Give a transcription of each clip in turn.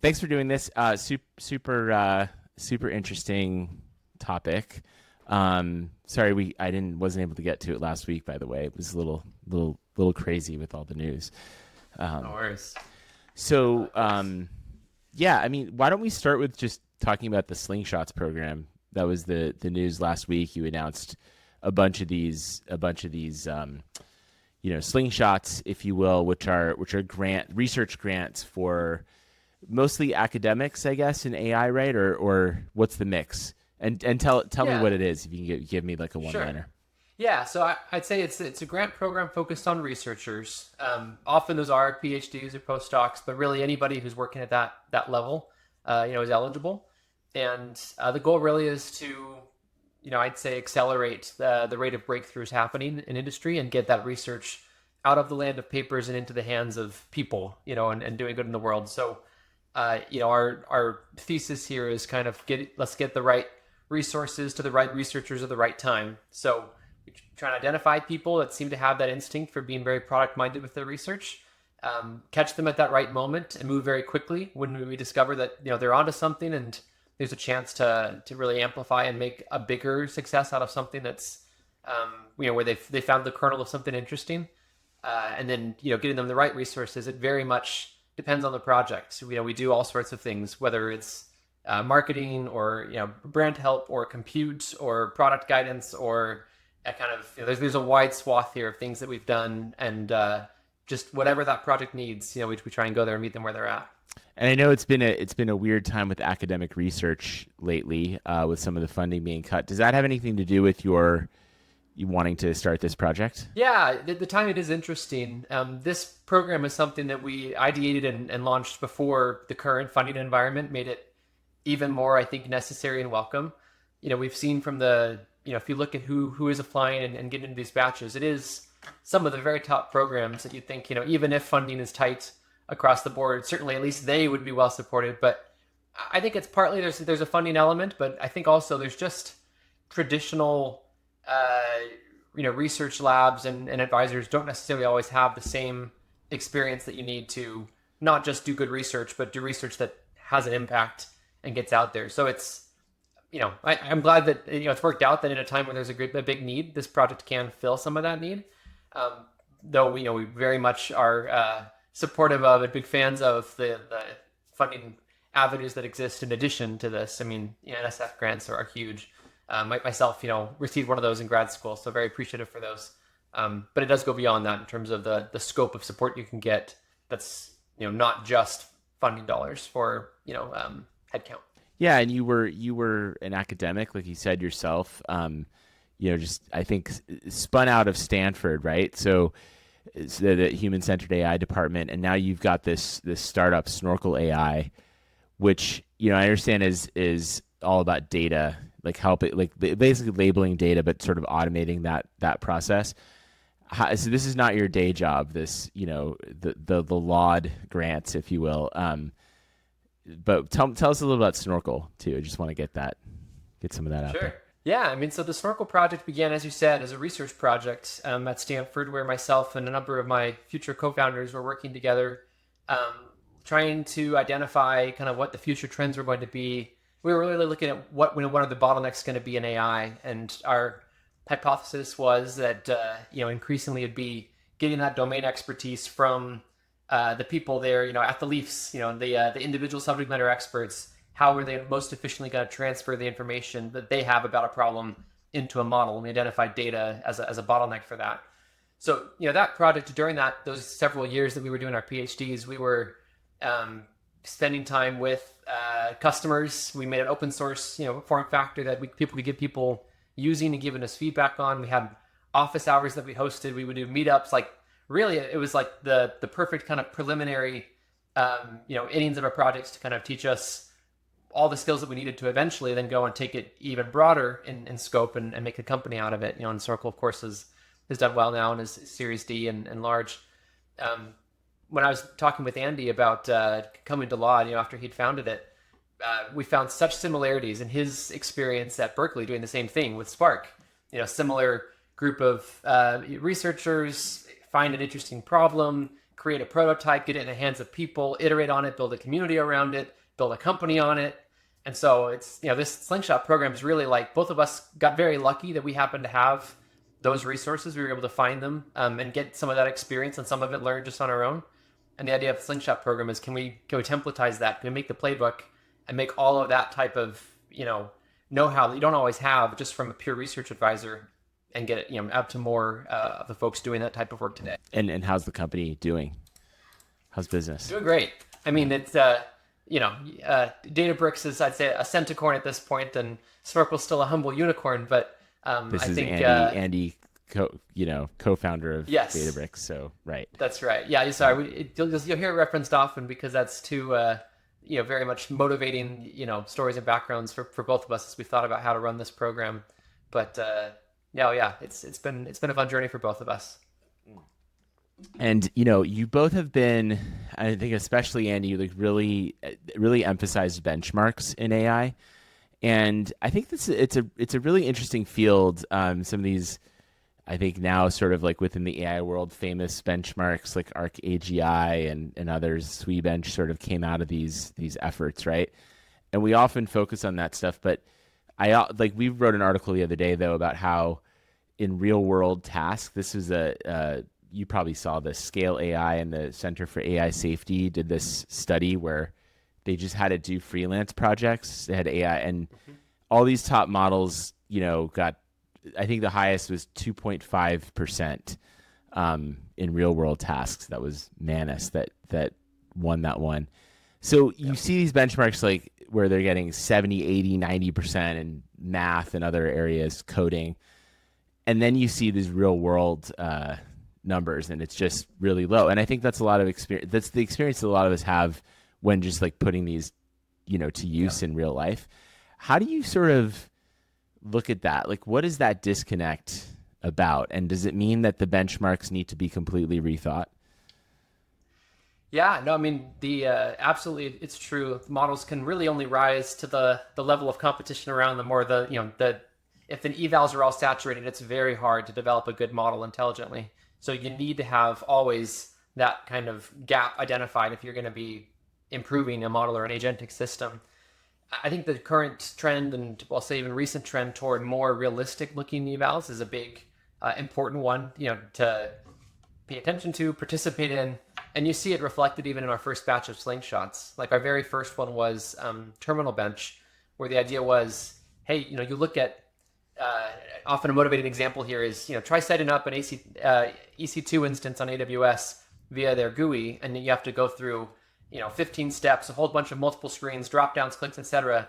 Thanks for doing this. Super interesting topic. Sorry, I didn't wasn't able to get to it last week. By the way, it was a little crazy with all the news. No Um, worries. so, yeah, I mean, why don't we start with just talking about the Slingshots program? That was the news last week. You announced a bunch of these slingshots, if you will, which are grant research grants for mostly academics, I guess, in AI, right? Or what's the mix? And tell me Yeah, what it is if you can give me like a one sure. liner. Yeah, so I'd say it's a grant program focused on researchers. Often those are PhDs or postdocs, but really anybody who's working at that level, is eligible. And the goal really is to, I'd say accelerate the rate of breakthroughs happening in industry and get that research out of the land of papers and into the hands of people, and doing good in the world. So our thesis here is kind of let's get the right resources to the right researchers at the right time. So we try to identify people that seem to have that instinct for being very product minded with their research, catch them at that right moment, and move very quickly when we discover that they're onto something and there's a chance to really amplify and make a bigger success out of something that's where they found the kernel of something interesting, and then getting them the right resources. It very much depends on the project. So, we do all sorts of things, whether it's marketing or brand help or compute or product guidance or a kind of there's a wide swath here of things that we've done, and just whatever that project needs, we try and go there and meet them where they're at. And I know it's been a weird time with academic research lately, with some of the funding being cut. Does that have anything to do with you wanting to start this project? Yeah, the time it is interesting. This program is something that we ideated and launched before the current funding environment made it even more, I think, necessary and welcome. We've seen from if you look at who is applying and getting into these batches, it is some of the very top programs that you think, even if funding is tight across the board, certainly at least they would be well supported. But I think it's partly there's a funding element, but I think also there's just traditional research labs and advisors don't necessarily always have the same experience that you need to not just do good research, but do research that has an impact and gets out there. So it's, I'm glad that it's worked out that in a time where there's a big need, this project can fill some of that need. Um, though we very much are supportive of and big fans of the funding avenues that exist in addition to this. I mean, NSF grants are huge. Myself, received one of those in grad school, so very appreciative for those. But it does go beyond that in terms of the scope of support you can get. That's not just funding dollars for headcount. Yeah, and you were an academic, like you said yourself. Just I think spun out of Stanford, right? So it's the human centered AI department, and now you've got this startup Snorkel AI, which I understand is all about data, like help it, like basically labeling data, but sort of automating that process. So this is not your day job. This the laud grants, if you will. But tell us a little about Snorkel too. I just want to get some of that out Sure. there. Yeah, I mean, so the Snorkel project began, as you said, as a research project at Stanford, where myself and a number of my future co-founders were working together, um, trying to identify kind of what the future trends were going to be. We were really looking at one of the bottlenecks going to be in AI, and our hypothesis was that increasingly it'd be getting that domain expertise from the people there, at the Leafs, the individual subject matter experts. How are they most efficiently going to transfer the information that they have about a problem into a model? And we identified data as a bottleneck for that. So, that project during those several years that we were doing our PhDs, we were spending time with customers. We made an open source, form factor that people could get people using and giving us feedback on. We had office hours that we hosted. We would do meetups. Like really, it was like the perfect kind of preliminary, innings of our projects to kind of teach us all the skills that we needed to eventually then go and take it even broader in scope and make a company out of it. And Circle, of course, has done well now and is Series D and large. Um, when I was talking with Andy about coming to law, after he'd founded it, we found such similarities in his experience at Berkeley doing the same thing with Spark. Similar group of researchers find an interesting problem, create a prototype, get it in the hands of people, iterate on it, build a community around it, build a company on it. And so it's, this Slingshot program is really like both of us got very lucky that we happened to have those resources. We were able to find them and get some of that experience and some of it learned just on our own. And the idea of the Slingshot program is can we templatize that? Can we make the playbook and make all of that type of, know-how that you don't always have just from a pure research advisor and get it, out to more of the folks doing that type of work today. And how's the company doing? How's business? Doing great. I mean, it's, Databricks is, I'd say, a centicorn at this point, and Snorkel's still a humble unicorn, but this I is think Andy, co-founder of yes, Databricks. So right. That's right. Yeah. Sorry, you'll hear it referenced often because that's two, very much motivating, stories and backgrounds for both of us as we thought about how to run this program. But it's been a fun journey for both of us. And you both have been, I think, especially Andy, like really emphasized benchmarks in AI, and I think it's a really interesting field. Some of these, I think now sort of like within the AI world, famous benchmarks like ArcAGI and others, SweBench sort of came out of these efforts, right? And we often focus on that stuff, but we wrote an article the other day though about how in real world tasks, this is you probably saw this, Scale AI and the Center for AI Safety did this study where they just had to do freelance projects. They had AI and all these top models, got, I think the highest was 2.5% in real world tasks. That was Manus that won that one. So you see these benchmarks like where they're getting 70, 80, 90% in math and other areas, coding. And then you see these real world numbers and it's just really low. And I think that's a lot of experience. That's the experience that a lot of us have when just like putting these, to use in real life. How do you sort of look at that? Like, what is that disconnect about? And does it mean that the benchmarks need to be completely rethought? Yeah, no, I mean, absolutely, it's true. Models can really only rise to the level of competition around them, or if the evals are all saturated, it's very hard to develop a good model intelligently. So you need to have always that kind of gap identified if you're going to be improving a model or an agentic system. I think the current trend, and I'll say even recent trend toward more realistic looking evals is a big, important one, to pay attention to, participate in, and you see it reflected even in our first batch of Slingshots. Like our very first one was Terminal Bench, where the idea was, hey, you look at, often a motivated example here is, try setting up an EC2 instance on AWS via their GUI, and then you have to go through, 15 steps, a whole bunch of multiple screens, drop downs, clicks, etc.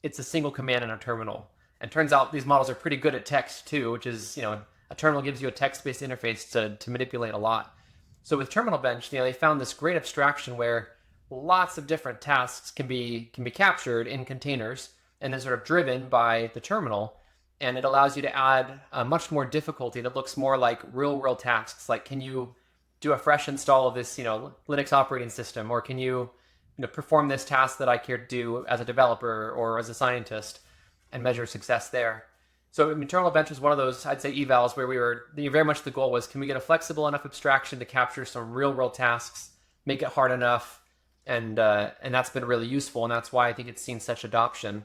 It's a single command in a terminal. And turns out these models are pretty good at text too, which is, a terminal gives you a text-based interface to manipulate a lot. So with Terminal Bench, they found this great abstraction where lots of different tasks can be captured in containers and then sort of driven by the terminal. And it allows you to add much more difficulty that looks more like real-world tasks. Like, can you do a fresh install of this, Linux operating system, or can you, perform this task that I care to do as a developer or as a scientist, and measure success there. So Terminal Bench was one of those, I'd say, evals where very much the goal was, can we get a flexible enough abstraction to capture some real-world tasks, make it hard enough, and that's been really useful, and that's why I think it's seen such adoption.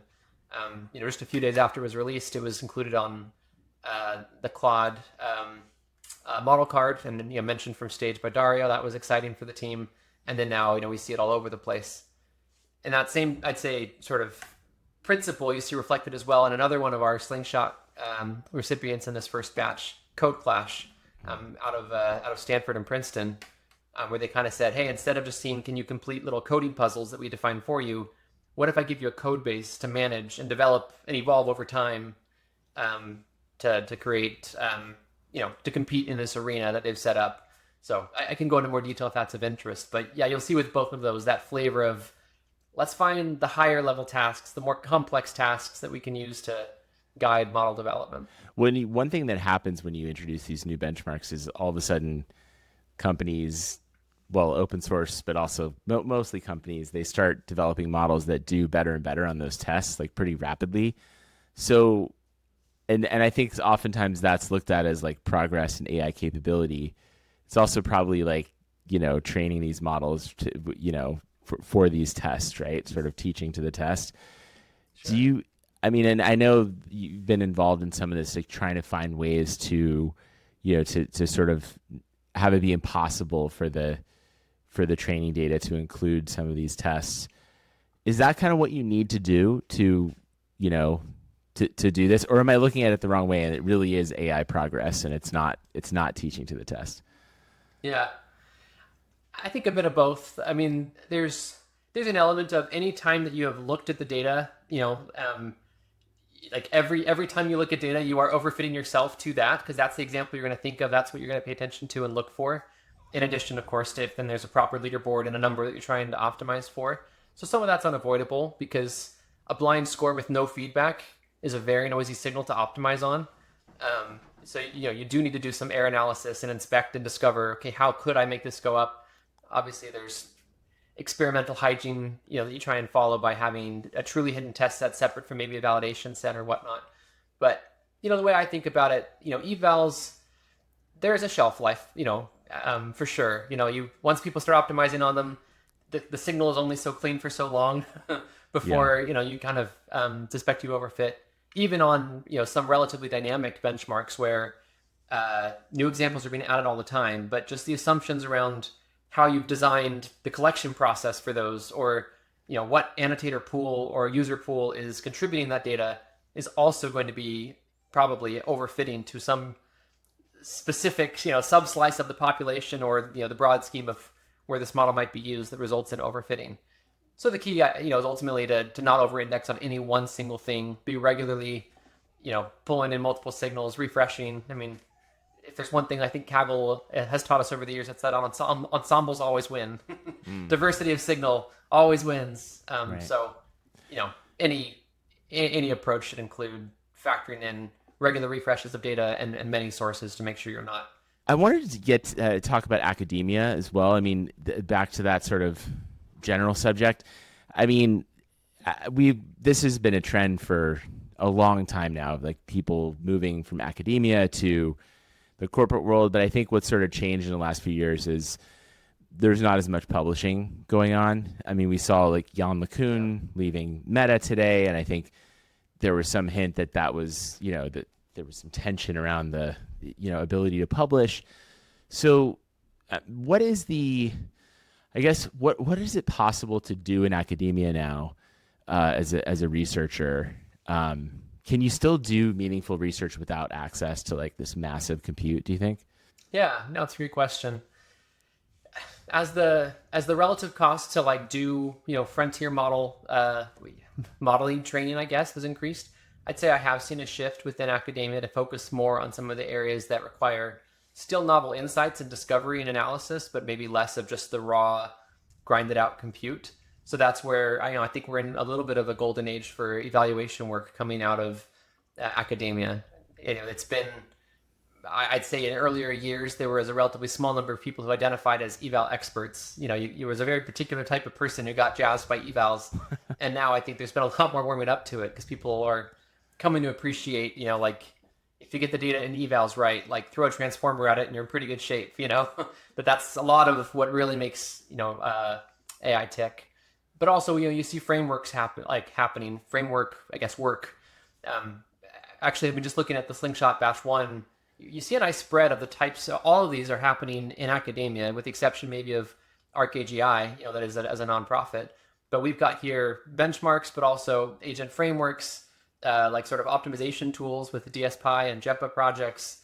Just a few days after it was released, it was included on the Claude model card, and mentioned from stage by Dario. That was exciting for the team. And then now, we see it all over the place. And that same, I'd say, sort of principle you see reflected as well in another one of our Slingshot recipients in this first batch, Code Clash, out of Stanford and Princeton, where they kind of said, hey, instead of just seeing, can you complete little coding puzzles that we define for you, what if I give you a code base to manage and develop and evolve over time to create, to compete in this arena that they've set up? So I can go into more detail if that's of interest. But yeah, you'll see with both of those that flavor of, let's find the higher level tasks, the more complex tasks that we can use to guide model development. One thing that happens when you introduce these new benchmarks is all of a sudden companies, well, open source, but also mostly companies, they start developing models that do better and better on those tests, like pretty rapidly. So, and I think oftentimes that's looked at as like progress in AI capability. It's also probably like training these models to, for these tests, right? Sort of teaching to the test. Do Sure. you, I mean, and I know you've been involved in some of this, like trying to find ways to, to sort of have it be impossible for the training data to include some of these tests. Is that kind of what you need to do to, you know, to do this, or am I looking at it the wrong way? And it really is AI progress, and it's not teaching to the test. Yeah. I think a bit of both. I mean, there's an element of any time that you have looked at the data, like every time you look at data, you are overfitting yourself to that because that's the example you're going to think of. That's what you're going to pay attention to and look for. In addition, of course, to if then there's a proper leaderboard and a number that you're trying to optimize for. So some of that's unavoidable because a blind score with no feedback is a very noisy signal to optimize on. So you do need to do some error analysis and inspect and discover, okay, how could I make this go up? Obviously, there's experimental hygiene, that you try and follow by having a truly hidden test set separate from maybe a validation set or whatnot. But the way I think about it, evals, there's a shelf life, for sure. You once people start optimizing on them, the signal is only so clean for so long Yeah. before you kind of suspect you overfit. Even on some relatively dynamic benchmarks where new examples are being added all the time, but just the assumptions around how you've designed the collection process for those, or what annotator pool or user pool is contributing that data is also going to be probably overfitting to some specific sub slice of the population, or the broad scheme of where this model might be used that results in overfitting. So the key, is ultimately to not over-index on any one single thing. Be regularly, pulling in multiple signals, refreshing. I mean, if there's one thing I think Kaggle has taught us over the years, it's that ensembles always win. Mm, Diversity of signal always wins. right. So, you know, any any approach should include factoring in regular refreshes of data and many sources to make sure you're not. I wanted to get talk about academia as well. I mean, back to that sort of general subject. I mean, we this has been a trend for a long time now, like people moving from academia to the corporate world. But I think what's sort of changed in the last few years is there's not as much publishing going on. I mean, we saw like Jan Yeah. LeCun leaving Meta today, and I think there was some hint that that was, that there was some tension around the, ability to publish. So, what is the, I guess, what is it possible to do in academia now as a researcher? Can you still do meaningful research without access to like this massive compute? Do you think? Yeah, no, it's a great question. As the relative cost to like do frontier model modeling training, I guess, has increased, I'd say I have seen a shift within academia to focus more on some of the areas that require still novel insights and discovery and analysis, but maybe less of just the raw grinded out compute. So that's where I think we're in a little bit of a golden age for evaluation work coming out of academia. It's been, I'd say in earlier years, there was a relatively small number of people who identified as eval experts. You was a very particular type of person who got jazzed by evals. And now I think there's been a lot more warming up to it because people are coming to appreciate, like if you get the data in evals right, like throw a transformer at it and you're in pretty good shape. But that's a lot of what really makes, AI tick. But also, you see frameworks happening, framework, I guess, work. Um, Actually, I've been just looking at the Slingshot Batch 1. You see a nice spread of the types. All of these are happening in academia, with the exception maybe of ArcAGI, that is as a nonprofit. But we've got here benchmarks, but also agent frameworks, like sort of optimization tools with the DSPy and JEPA projects.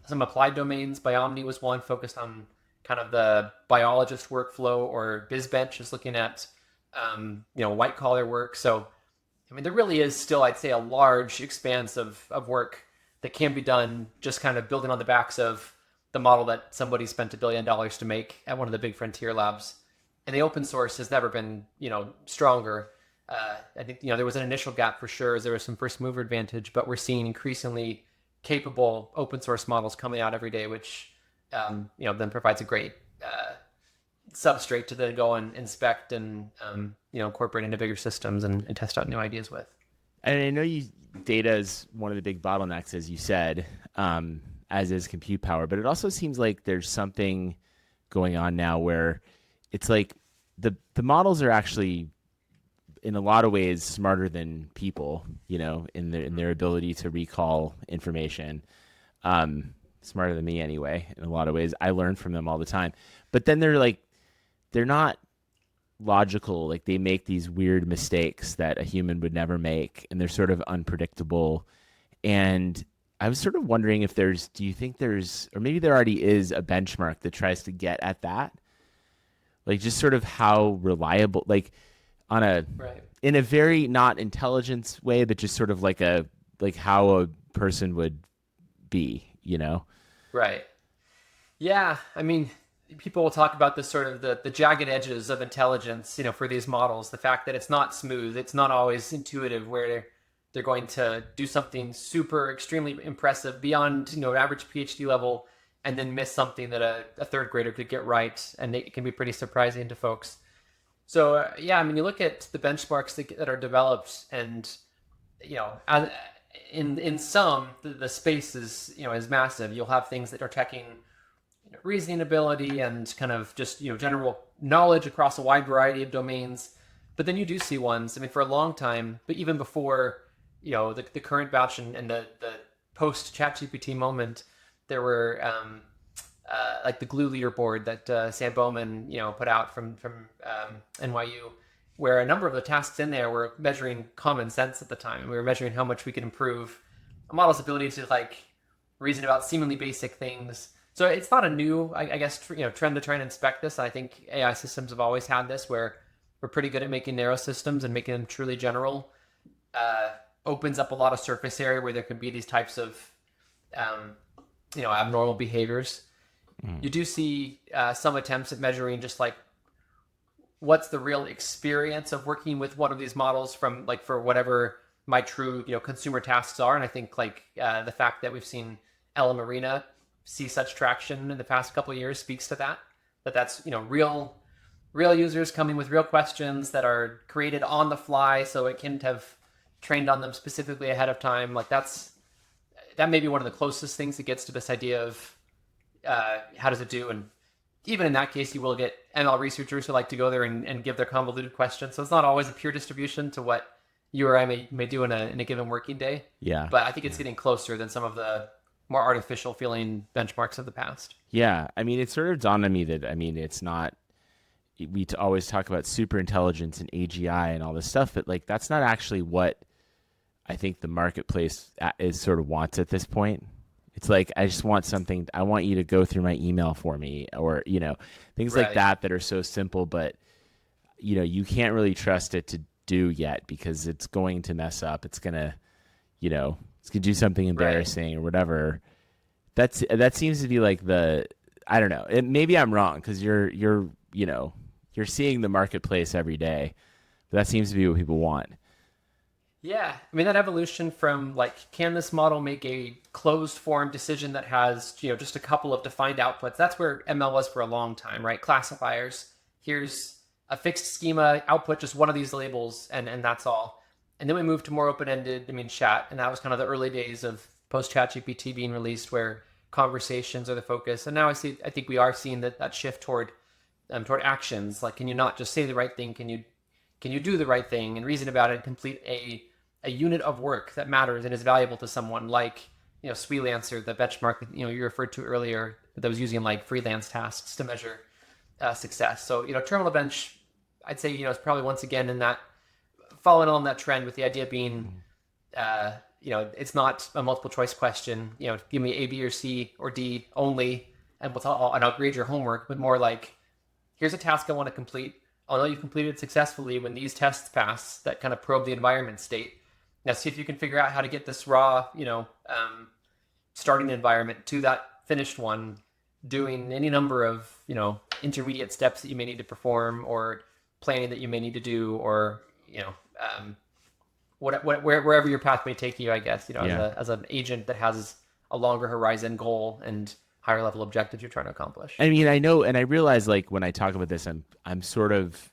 Some applied domains. Biomni was one focused on kind of the biologist workflow, or BizBench is looking at white collar work. So I mean, there really is still, I'd say, a large expanse of work that can be done just kind of building on the backs of the model that somebody spent $1 billion to make at one of the big frontier labs. And the open source has never been, stronger. I think, there was an initial gap for sure, as there was some first mover advantage, but we're seeing increasingly capable open source models coming out every day, which, then provides a great substrate to then go and inspect and incorporate into bigger systems and test out new ideas with. And I know data is one of the big bottlenecks, as you said, as is compute power. But it also seems like there's something going on now where it's like the models are actually in a lot of ways smarter than people, in their ability to recall information. Smarter than me anyway, in a lot of ways. I learn from them all the time. But then they're not logical. Like they make these weird mistakes that a human would never make, and they're sort of unpredictable. And I was sort of wondering if do you think there's, or maybe there already is a benchmark that tries to get at that? Like just sort of how reliable, like on a, Right. in a very not intelligence way, but just sort of like how a person would be. Right. Yeah. I mean, people will talk about this sort of the jagged edges of intelligence, for these models. The fact that it's not smooth, it's not always intuitive, where they're going to do something super extremely impressive beyond, average PhD level, and then miss something that a third grader could get right, and it can be pretty surprising to folks. So yeah, I mean, you look at the benchmarks that are developed, and in some the space is massive. You'll have things that are checking reasoning ability and kind of just general knowledge across a wide variety of domains. But then you do see ones. I mean, for a long time, but even before the current batch and the post ChatGPT moment, there were like the glue leaderboard that Sam Bowman put out from NYU, where a number of the tasks in there were measuring common sense at the time. We were measuring how much we could improve a model's ability to like reason about seemingly basic things. So it's not a new, I guess, trend to try and inspect this. I think AI systems have always had this, where we're pretty good at making narrow systems and making them truly general. Opens up a lot of surface area where there could be these types of, abnormal behaviors. You do see some attempts at measuring just like what's the real experience of working with one of these models from like for whatever my true consumer tasks are. And I think like the fact that we've seen Ella Marina see such traction in the past couple of years speaks to that's real users coming with real questions that are created on the fly, so it can't have trained on them specifically ahead of time. Like that may be one of the closest things that gets to this idea of how does it do. And even in that case, you will get ML researchers who like to go there and give their convoluted questions. So it's not always a pure distribution to what you or I may do in a given working day. Yeah. But I think it's getting closer than some of the more artificial feeling benchmarks of the past. Yeah. I mean, it sort of dawned on me that, I mean, it's not, always talk about super intelligence and AGI and all this stuff, but like, that's not actually what I think the marketplace is sort of wants at this point. It's like, I just want something. I want you to go through my email for me, or, things like that are so simple, but you can't really trust it to do yet because it's going to mess up. It's going to, it's going to do something embarrassing or whatever. That seems to be like I don't know. Maybe I'm wrong because you're seeing the marketplace every day, but that seems to be what people want. Yeah. I mean, that evolution from like, can this model make a closed form decision that has, just a couple of defined outputs? That's where ML was for a long time, right? Classifiers. Here's a fixed schema, output just one of these labels, and that's all. And then we moved to more open-ended, chat. And that was kind of the early days of post-ChatGPT being released, where conversations are the focus. And now I think we are seeing that shift toward actions. Like, can you not just say the right thing? Can you do the right thing and reason about it and complete a unit of work that matters and is valuable to someone? Like, Sweelancer, the benchmark you referred to earlier, that was using like freelance tasks to measure success. So Terminal Bench, I'd say is probably once again in that, following on that trend, with the idea being it's not a multiple choice question. Give me A, B, or C or D only, and I'll grade your homework. But more like, here's a task I want to complete. I'll know you've completed it successfully when these tests pass that kind of probe the environment state. Now see if you can figure out how to get this raw, starting environment to that finished one, doing any number of, intermediate steps that you may need to perform, or planning that you may need to do, or, wherever your path may take you, I guess, as an agent that has a longer horizon goal and higher level objectives you're trying to accomplish. I mean, I know, and I realize, like, when I talk about this, I'm sort of,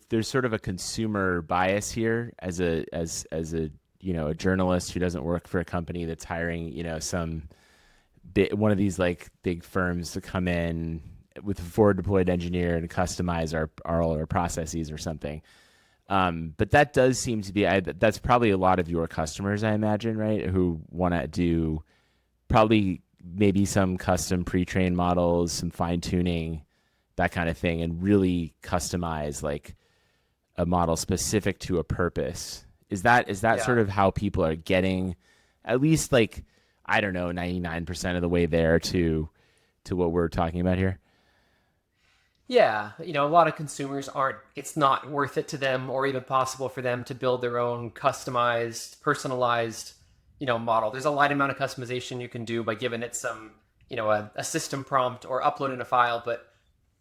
there's sort of a consumer bias here as a a journalist who doesn't work for a company that's hiring one of these like big firms to come in with a forward deployed engineer and customize all our processes or something. But that does seem to be, that's probably a lot of your customers, I imagine, right? Who want to do probably maybe some custom pre-trained models, some fine tuning, that kind of thing, and really customize like a model specific to a purpose. Is that Yeah. sort of how people are getting at least like, I don't know, 99% of the way there to what we're talking about here? Yeah, a lot of consumers aren't, it's not worth it to them or even possible for them to build their own customized, personalized, model. There's a light amount of customization you can do by giving it some, a system prompt or uploading a file. But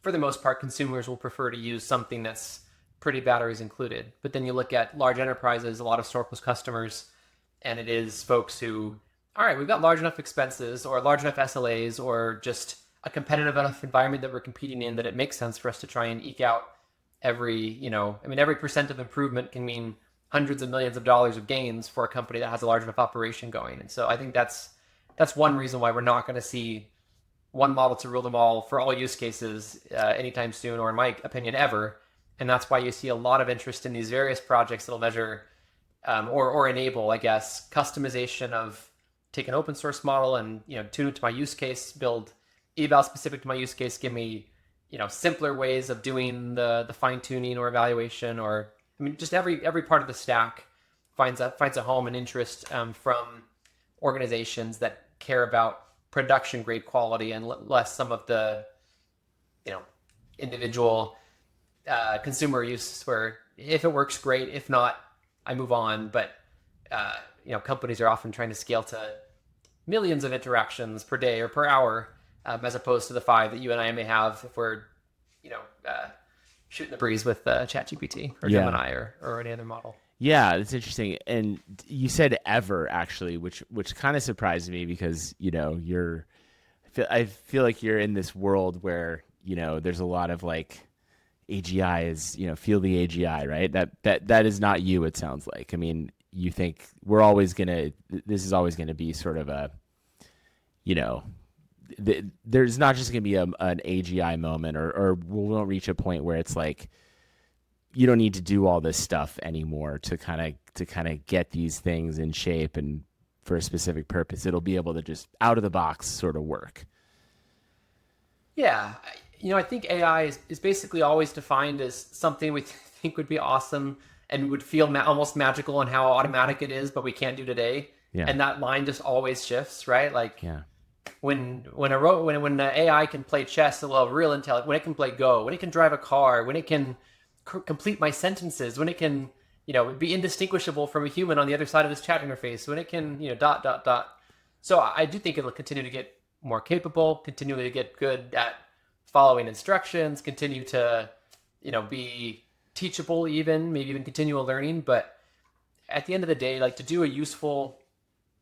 for the most part, consumers will prefer to use something that's pretty batteries included. But then you look at large enterprises, a lot of Snorkel's customers, and it is folks who, all right, we've got large enough expenses or large enough SLAs or just a competitive enough environment that we're competing in that it makes sense for us to try and eke out every percent of improvement can mean hundreds of millions of dollars of gains for a company that has a large enough operation going. And so I think that's one reason why we're not going to see one model to rule them all for all use cases anytime soon, or in my opinion, ever. And that's why you see a lot of interest in these various projects that'll measure or enable, I guess, customization of take an open source model and tune it to my use case, build eval specific to my use case, give me simpler ways of doing the fine tuning or evaluation, or I mean just every part of the stack finds a home and interest from organizations that care about production grade quality and less some of the individual consumer use where if it works great, if not I move on. But companies are often trying to scale to millions of interactions per day or per hour, as opposed to the 5 that you and I may have if we're shooting the breeze with ChatGPT or Yeah. Gemini or any other model. Yeah, that's interesting. And you said ever actually, which kind of surprised me because I feel like you're in this world where there's a lot of like AGI is feel the AGI, right? That is not you. It sounds like. I mean, you think this is always gonna be sort of a there's not just gonna be an AGI moment, or we won't reach a point where it's like you don't need to do all this stuff anymore to kind of get these things in shape and for a specific purpose. It'll be able to just out of the box sort of work. Yeah, I think AI is basically always defined as something we think would be awesome and would feel almost magical in how automatic it is, but we can't do today. Yeah. And that line just always shifts, right? Like Yeah. when the AI can play chess, well, real intelligent, when it can play Go, when it can drive a car, when it can complete my sentences, when it can be indistinguishable from a human on the other side of this chat interface, when it can dot dot dot. So I do think it'll continue to get more capable, continually to get good at following instructions, continue to be teachable, even maybe even continual learning. But at the end of the day, like to do a useful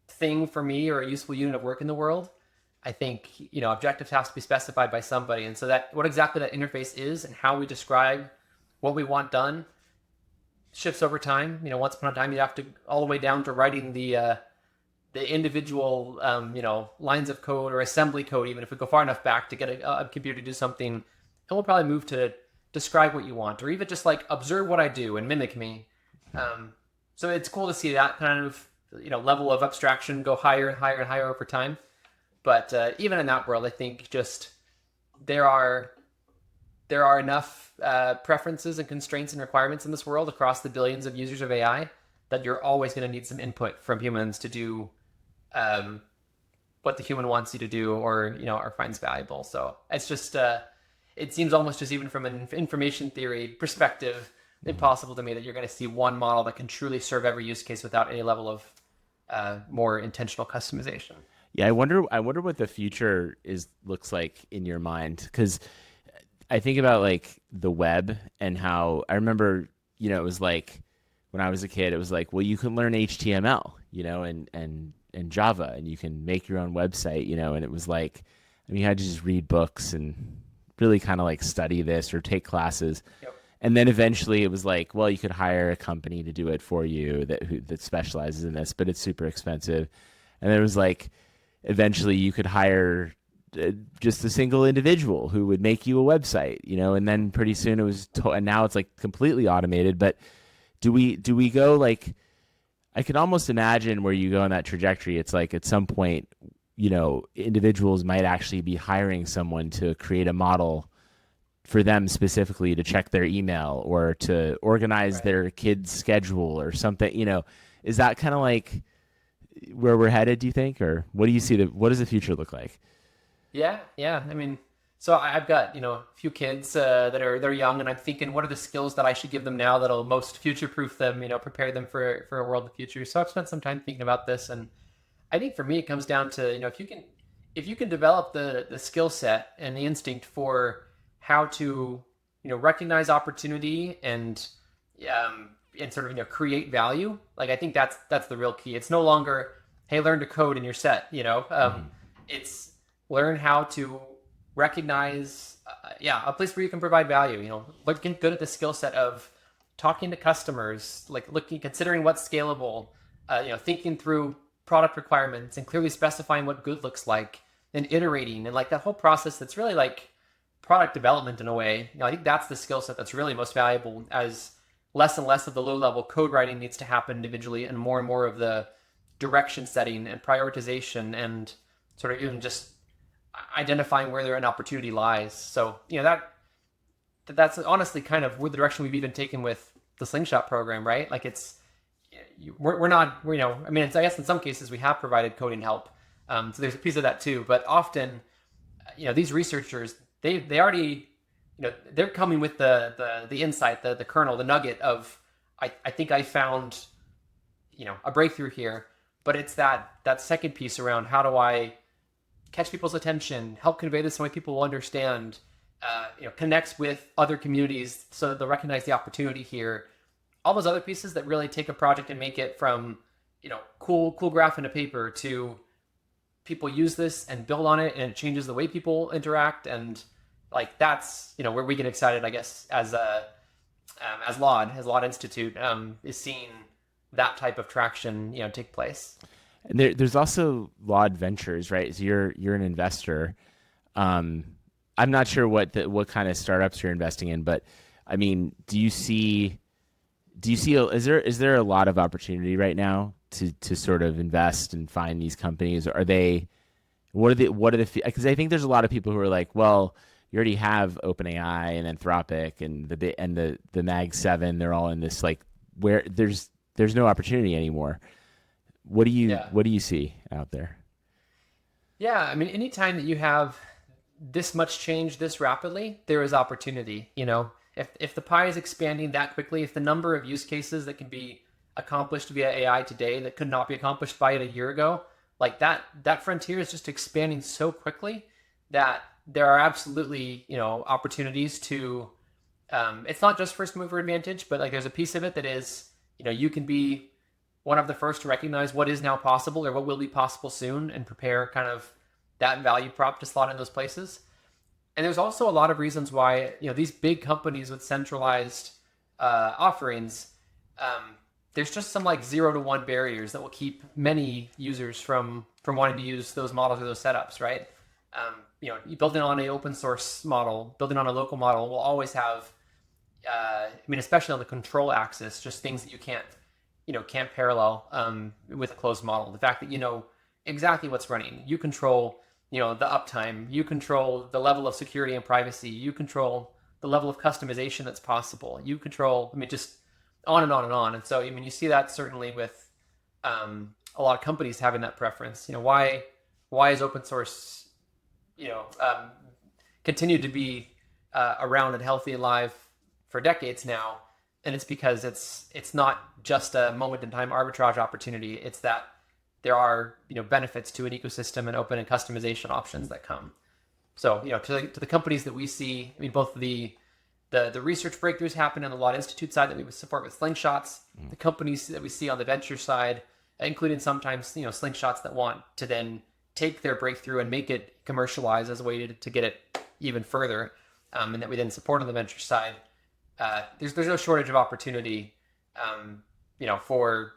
thing for me or a useful unit of work in the world, I think objectives have to be specified by somebody. And so that what exactly that interface is and how we describe what we want done shifts over time. Once upon a time you have to all the way down to writing the individual lines of code or assembly code, even if we go far enough back to get a computer to do something. And we'll probably move to describe what you want, or even just like observe what I do and mimic me. So it's cool to see that kind of level of abstraction go higher and higher and higher over time. But even in that world, I think just there are enough preferences and constraints and requirements in this world across the billions of users of AI that you're always going to need some input from humans to do what the human wants you to do or finds valuable. So it's just it seems almost just even from an information theory perspective impossible to me that you're going to see one model that can truly serve every use case without any level of more intentional customization. Yeah, I wonder what the future looks like in your mind, because I think about like the web and how I remember, it was like when I was a kid, it was like, well, you can learn HTML, and Java, and you can make your own website, and it was like, I mean, you had to just read books and really kind of like study this or take classes. Yep. And then eventually it was like, well, you could hire a company to do it for you that specializes in this, but it's super expensive. And then it was like, eventually you could hire just a single individual who would make you a website, and then pretty soon it was, and now it's like completely automated. But do we go like, I can almost imagine where you go on that trajectory. It's like at some point, individuals might actually be hiring someone to create a model for them specifically to check their email or to organize Right. their kids' schedule or something. Is that kind of like where we're headed, do you think? Or what do you see what does the future look like? Yeah, yeah. I mean, so I've got a few kids that are young, and I'm thinking, what are the skills that I should give them now that'll most future-proof them, prepare them for a world of the future. So I've spent some time thinking about this, and I think for me it comes down to if you can develop the skill set and the instinct for how to recognize opportunity and sort of create value. Like I think that's the real key. It's no longer, hey, learn to code and you're set. Mm-hmm. It's learn how to recognize a place where you can provide value. Get good at the skill set of talking to customers, like considering what's scalable, thinking through product requirements and clearly specifying what good looks like, and iterating, and like that whole process that's really like product development in a way. I think that's the skill set that's really most valuable, as less and less of the low level code writing needs to happen individually, and more of the direction setting and prioritization and sort of even just identifying where there an opportunity lies. So that's honestly kind of where the direction we've even taken with the Slingshot program, right? Like we're not, I mean, I guess in some cases we have provided coding help. So there's a piece of that too, but often, these researchers, they already, they're coming with the insight, the kernel, the nugget of, I think I found, a breakthrough here, but it's that second piece around how do I catch people's attention, help convey this in a way people will understand, connects with other communities so that they'll recognize the opportunity here. All those other pieces that really take a project and make it from, cool graph in a paper to people use this and build on it and it changes the way people interact. And like, that's, where we get excited, I guess, as Laud Institute, is seeing that type of traction, take place. And there's also Laud Ventures, right? So you're an investor. Um, I'm not sure what kind of startups you're investing in, but I mean, is there a lot of opportunity right now to sort of invest and find these companies? Are they because I think there's a lot of people who are like, well, you already have OpenAI and Anthropic and the Mag 7, they're all in this like where there's no opportunity anymore. Yeah. What do you see out there? Yeah. I mean, anytime that you have this much change this rapidly, there is opportunity. If the pie is expanding that quickly, if the number of use cases that can be accomplished via AI today that could not be accomplished by it a year ago, like that frontier is just expanding so quickly that there are absolutely opportunities to. It's not just first mover advantage, but like there's a piece of it that is you can be one of the first to recognize what is now possible or what will be possible soon and prepare kind of that value prop to slot in those places. And there's also a lot of reasons why these big companies with centralized offerings, there's just some like 0 to 1 barriers that will keep many users from wanting to use those models or those setups, right? You building on an open source model, building on a local model will always have, I mean, especially on the control axis, just things that you can't parallel with a closed model. The fact that you know exactly what's running, you control the uptime, you control the level of security and privacy, you control the level of customization that's possible, you control, I mean, just on and on and on. And so, I mean, you see that certainly with a lot of companies having that preference. Why is open source continued to be around and healthy and alive for decades now? And it's because it's not just a moment in time arbitrage opportunity. It's that there are benefits to an ecosystem and open and customization options that come. So to the companies that we see, I mean, both the research breakthroughs happen on the Laud Institute side that we would support with Slingshots, the companies that we see on the venture side, including sometimes Slingshots that want to then take their breakthrough and make it commercialized as a way to get it even further, and that we then support on the venture side. There's no shortage of opportunity, for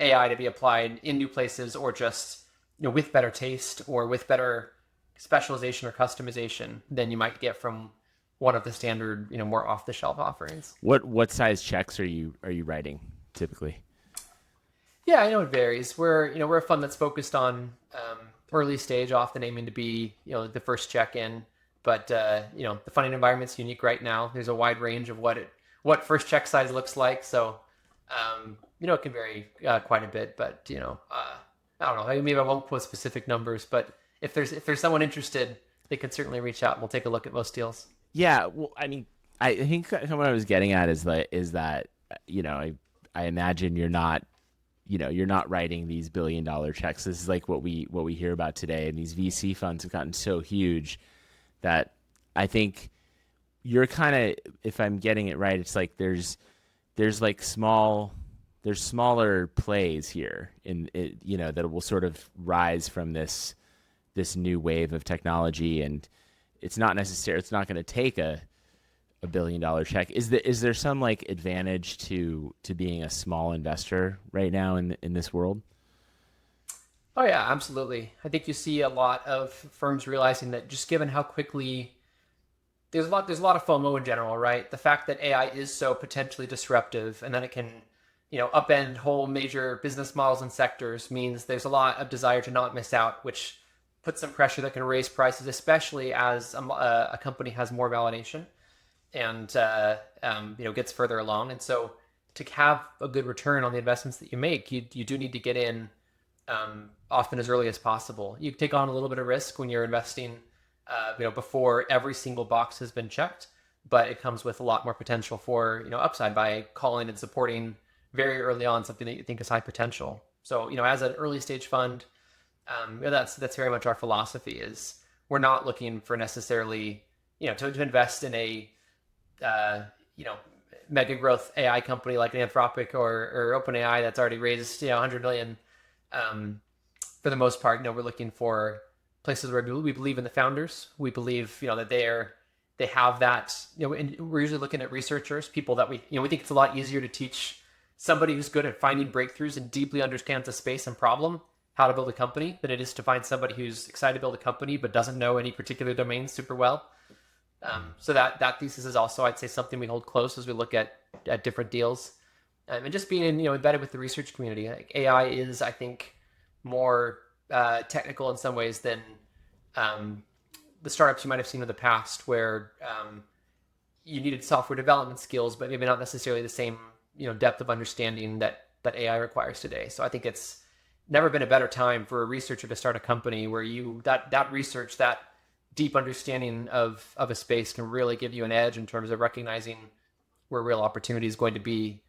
AI to be applied in new places, or just with better taste or with better specialization or customization than you might get from one of the standard, more off the shelf offerings. What size checks are you writing typically? Yeah, I know it varies. We're a fund that's focused on early stage, often aiming to be the first check in. But the funding environment's unique right now. There's a wide range of what first check size looks like. So it can vary quite a bit. But I don't know. Maybe I won't quote specific numbers. But if there's someone interested, they can certainly reach out and we'll take a look at most deals. Yeah, well, I mean, I think what I was getting at is that I imagine you're not writing these $1 billion checks. This is like what we hear about today, and these VC funds have gotten so huge that I think you're kind of, if I'm getting it right, it's like there's like there's smaller plays here in it, that will sort of rise from this new wave of technology, and it's not going to take a $1 billion check. Is there some like advantage to being a small investor right now in this world? Oh yeah, absolutely. I think you see a lot of firms realizing that just given how quickly there's a lot of FOMO in general, right? The fact that AI is so potentially disruptive and that it can, upend whole major business models and sectors means there's a lot of desire to not miss out, which puts some pressure that can raise prices, especially as a company has more validation and gets further along. And so to have a good return on the investments that you make, you do need to get in often as early as possible. You take on a little bit of risk when you're investing, before every single box has been checked, but it comes with a lot more potential for upside by calling and supporting very early on something that you think is high potential. So as an early stage fund, that's very much our philosophy. Is we're not looking for necessarily to invest in a uh, you know mega growth AI company like an Anthropic or OpenAI that's already raised 100 million. Um, for the most part, we're looking for places where we believe in the founders. We believe that they have that. And we're usually looking at researchers, people that we think it's a lot easier to teach somebody who's good at finding breakthroughs and deeply understands the space and problem how to build a company than it is to find somebody who's excited to build a company but doesn't know any particular domain super well. So that thesis is also, I'd say, something we hold close as we look at different deals, and just being embedded with the research community. Like AI is, I think, more technical in some ways than um, the startups you might have seen in the past, where you needed software development skills, but maybe not necessarily the same depth of understanding that AI requires today. So I think it's never been a better time for a researcher to start a company where that research, that deep understanding of a space can really give you an edge in terms of recognizing where real opportunity is going to be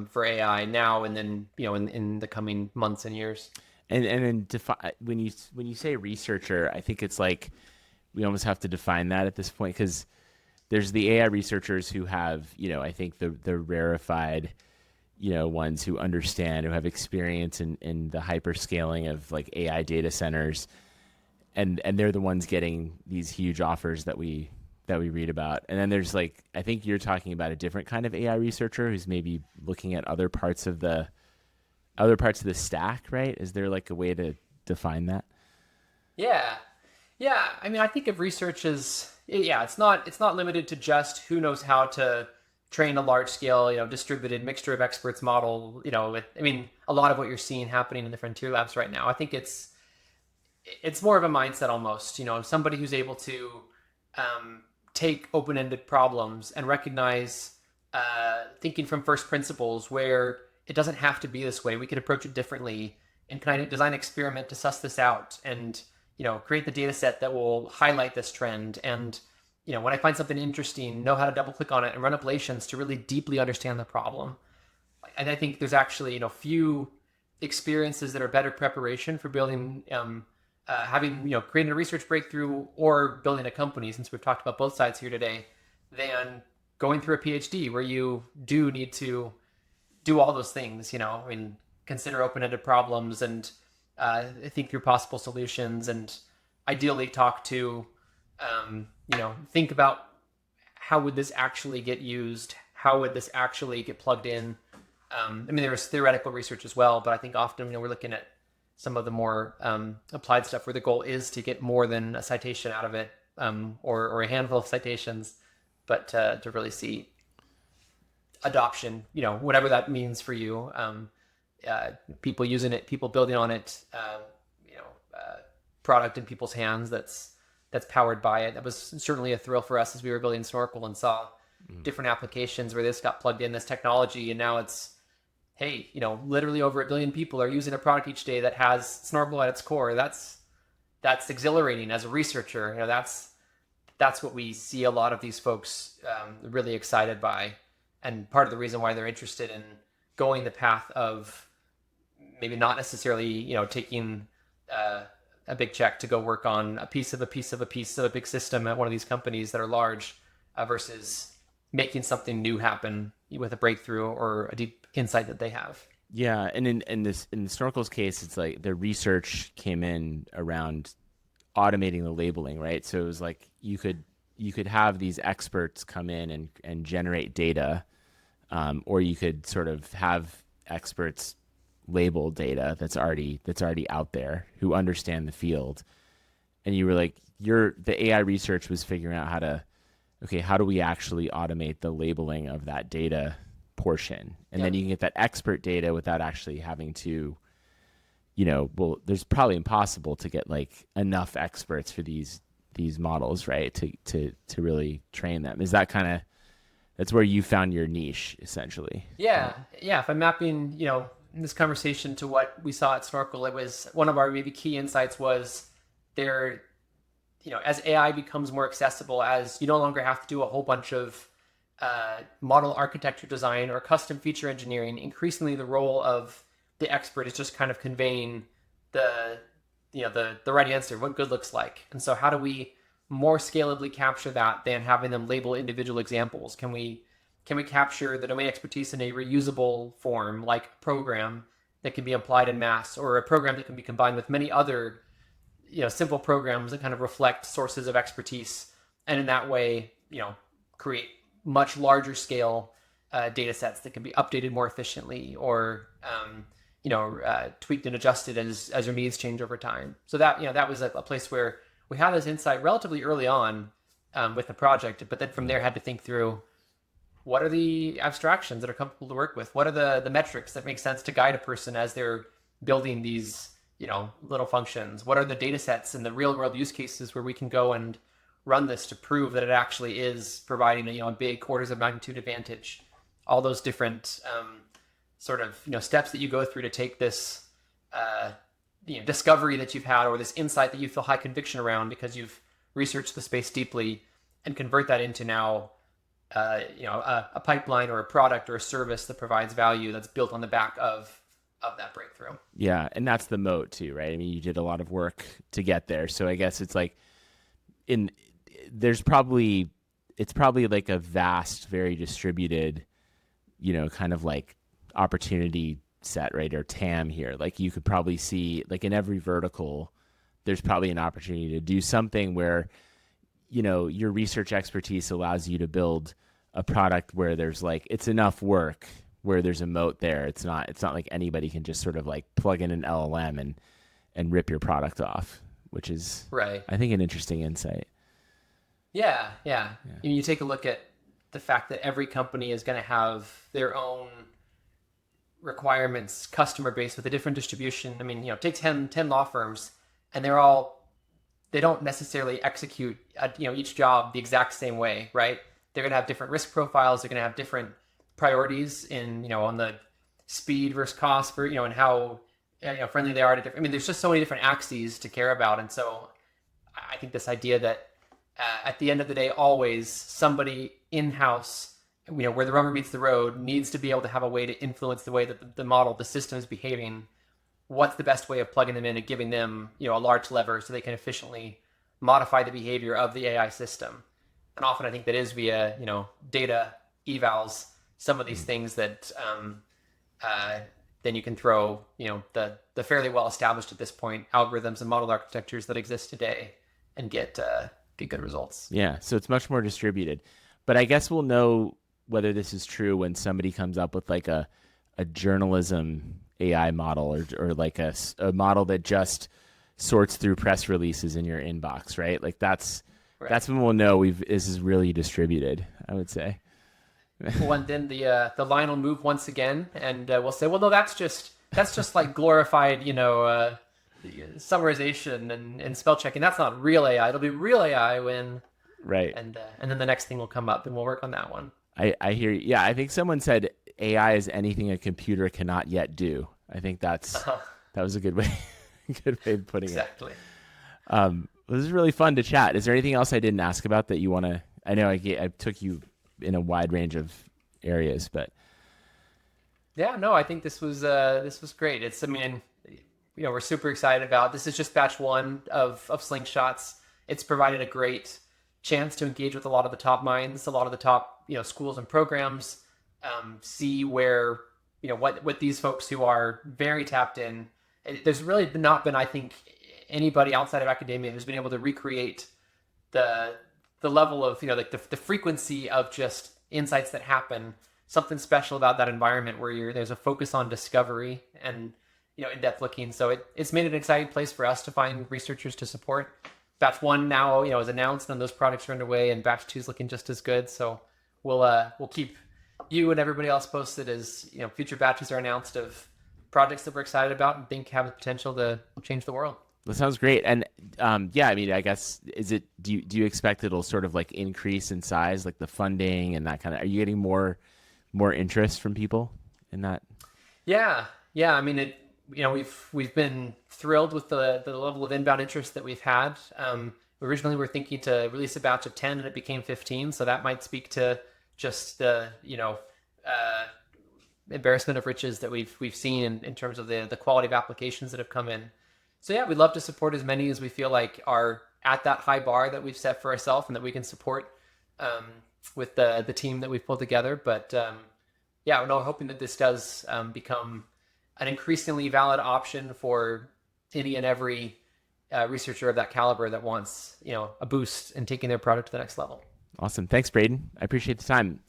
for AI now and then in the coming months and years. And then when you say researcher, I think it's like we almost have to define that at this point, because there's the AI researchers who have, I think the rarefied, ones who understand, who have experience in the hyperscaling of like AI data centers, and they're the ones getting these huge offers that we read about. And then there's like, I think you're talking about a different kind of AI researcher who's maybe looking at other parts of the stack, right? Is there like a way to define that? Yeah, yeah. I mean, I think of research as, yeah, it's not limited to just who knows how to train a large scale, distributed mixture of experts model. I mean, a lot of what you're seeing happening in the frontier labs right now, I think it's more of a mindset almost. Somebody who's able to take open-ended problems and recognize thinking from first principles where it doesn't have to be this way. We could approach it differently and kind of design an experiment to suss this out and create the data set that will highlight this trend. And when I find something interesting, know how to double click on it and run ablations to really deeply understand the problem. And I think there's actually few experiences that are better preparation for building having creating a research breakthrough or building a company, since we've talked about both sides here today, than going through a PhD where you do need to do all those things. I mean, consider open-ended problems and think through possible solutions, and ideally talk to think about how would this actually get used, how would this actually get plugged in. I mean, there's theoretical research as well, but I think often we're looking at some of the more applied stuff where the goal is to get more than a citation out of it, or a handful of citations, but to really see adoption, whatever that means for you. People using it, people building on it, product in people's hands that's powered by it. That was certainly a thrill for us as we were building Snorkel and saw different applications where this got plugged in, this technology, and now it's, hey, literally over 1 billion people are using a product each day that has Snorkel at its core. That's exhilarating as a researcher. That's what we see a lot of these folks really excited by, and part of the reason why they're interested in going the path of maybe not necessarily taking a big check to go work on a piece of a big system at one of these companies that are large, versus making something new happen with a breakthrough or a deep insight that they have. Yeah, and in Snorkel's case, it's like the research came in around automating the labeling, right? So it was like you could have these experts come in and generate data, or you could sort of have experts label data that's already out there who understand the field. And you were like, the AI research was figuring out how do we actually automate the labeling of that data portion, and then you can get that expert data without actually having to, there's probably impossible to get like enough experts for these models, right? To really train them. Is that that's where you found your niche, essentially? Yeah. If I'm mapping, this conversation to what we saw at Snorkel, it was one of our maybe key insights was there, as AI becomes more accessible, as you no longer have to do a whole bunch of model architecture design or custom feature engineering, increasingly the role of the expert is just kind of conveying the right answer, what good looks like. And so how do we more scalably capture that than having them label individual examples? Can we capture the domain expertise in a reusable form, like a program that can be applied in mass, or a program that can be combined with many other simple programs that kind of reflect sources of expertise, and in that way create much larger scale data sets that can be updated more efficiently, or tweaked and adjusted as your needs change over time. So that was a place where we had this insight relatively early on with the project, but then from there had to think through, what are the abstractions that are comfortable to work with? What are the metrics that make sense to guide a person as they're building these little functions? What are the data sets and the real world use cases where we can go and run this to prove that it actually is providing a big orders of magnitude advantage? All those different sort of steps that you go through to take this discovery that you've had, or this insight that you feel high conviction around because you've researched the space deeply, and convert that into now a pipeline or a product or a service that provides value that's built on the back of that breakthrough. Yeah, and that's the moat too, right? I mean, you did a lot of work to get there. So I guess it's like it's probably like a vast, very distributed, kind of like opportunity set, right? Or TAM here. Like you could probably see, like in every vertical, there's probably an opportunity to do something where, your research expertise allows you to build a product where there's like, it's enough work where there's a moat there. It's not like anybody can just sort of like plug in an LLM and rip your product off, which is, right, I think, an interesting insight. Yeah. You take a look at the fact that every company is going to have their own requirements, customer base with a different distribution. I mean, take 10 law firms, and they don't necessarily execute each job the exact same way, right? They're going to have different risk profiles. They're going to have different priorities in on the speed versus cost for and how friendly they are to different. I mean, there's just so many different axes to care about, and so I think this idea that at the end of the day, always somebody in-house, where the rubber meets the road, needs to be able to have a way to influence the way that the system is behaving. What's the best way of plugging them in and giving them, a large lever so they can efficiently modify the behavior of the AI system? And often I think that is via, data evals, some of these things that then you can throw, the fairly well established at this point algorithms and model architectures that exist today and get good results. Yeah, so it's much more distributed. But I guess we'll know whether this is true when somebody comes up with like a journalism AI model, or like a model that just sorts through press releases in your inbox, right? Like Right. that's when we'll know this is really distributed, I would say. Well, and then the line will move once again, and we'll say, well, no, that's just like glorified, summarization and spell checking. That's not real AI. It'll be real AI when, Right. and then the next thing will come up, and we'll work on that one. I hear you. Yeah, I think someone said AI is anything a computer cannot yet do. I think that was a good way good way of putting it. Exactly. This is really fun to chat. Is there anything else I didn't ask about that you want to? I know I took you in a wide range of areas, but Yeah, no, I think this was great. I mean, we're super excited about this. Is just batch one of Slingshots. It's provided a great chance to engage with a lot of the top minds, a lot of the top schools and programs, see where what these folks who are very tapped in. There's really not been, I think, anybody outside of academia who's been able to recreate the the level of like the frequency of just insights that happen, something special about that environment where there's a focus on discovery and in-depth looking. So it's made it an exciting place for us to find researchers to support. Batch one now is announced and those projects are underway, and batch two is looking just as good. So we'll keep you and everybody else posted as future batches are announced of projects that we're excited about and think have the potential to change the world. that sounds great. And yeah, I mean, I guess do you expect it'll sort of like increase in size, like the funding and that kind of? Are you getting more interest from people in that? Yeah. I mean, we've been thrilled with the level of inbound interest that we've had. Originally, we were thinking to release a batch of 10, and it became 15. So that might speak to just the embarrassment of riches that we've seen in terms of the quality of applications that have come in. So yeah, we'd love to support as many as we feel like are at that high bar that we've set for ourselves and that we can support with the team that we've pulled together. But yeah, we're hoping that this does become an increasingly valid option for any and every researcher of that caliber that wants a boost in taking their product to the next level. Awesome. Thanks, Braden. I appreciate the time.